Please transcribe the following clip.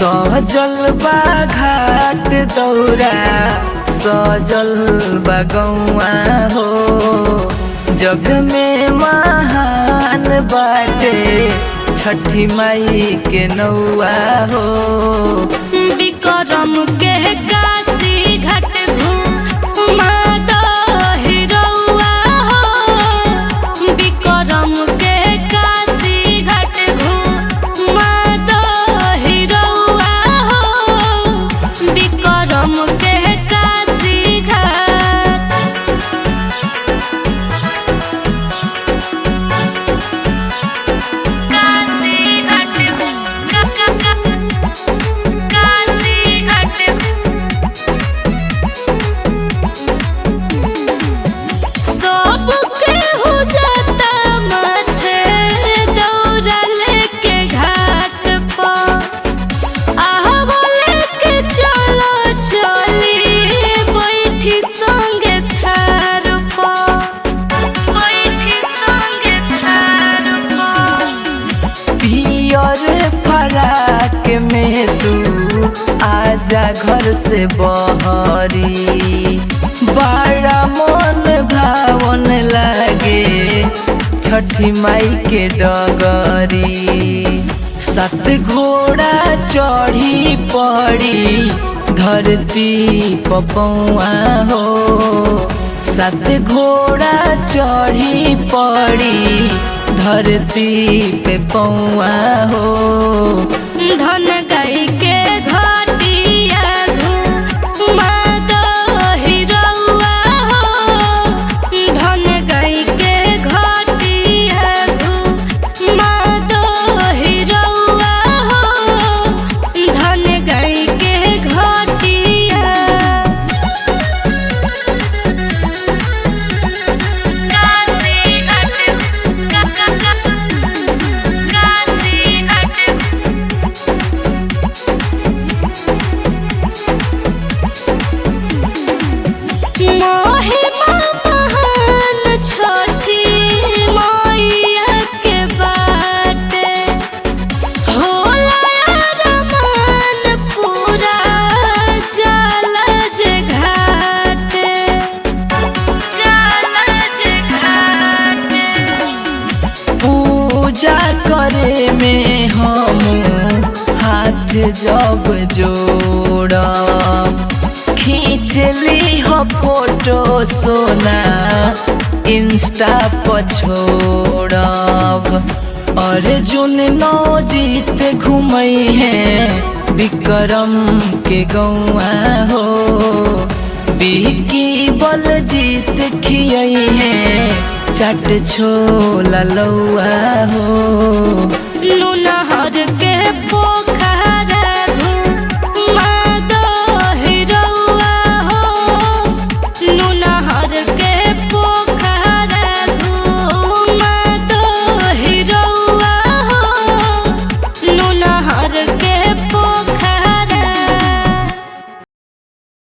सजल बा घाट दौरा सजल बा गौआ हो। जग में महान बाटे छठी माई के नौआ हो। विक्रम के काशी घाट घूमा दही रउआ हो। विक्रम के काशी घाट घूमा दही रउआ हो। विक्रम के काशी घाट काशी घाट काशी घाट सबके हो जाता माथे दौरा लेके घाट पर। लेके चलो चली बैठी संगे थार पर। बैठी संगे थार पर। पियर फराक में तू आजा घर से बहरी। बड़ा मन भावन लागे छठी माई के डगरी। सात घोड़ा चढ़ी पड़ी धरती पपौआ हो। सात घोड़ा चढ़ी पड़ी धरती पे पौआ हो। धन गाय के घटिया घूमा दही रउआ हो। धन गाय के घटिया घूमा दही रउआ हो। धन गाय के घटिया काशी घाट काशी घाट महिमा महान छठी मैया के बाटे। होला अरमान पूरा जाला जे घाटे। जाला जे घाटे। पूजा करे में हम हाथ जब जोड़ब। खींच ली हो फोटो सोना इंस्टा पर छोड़ब। अर्जुन नौ जीत घूमई है विक्रम के गौआ हो। बिकी बल जीत खियई है चट छोला लौआ हो। नूनहर के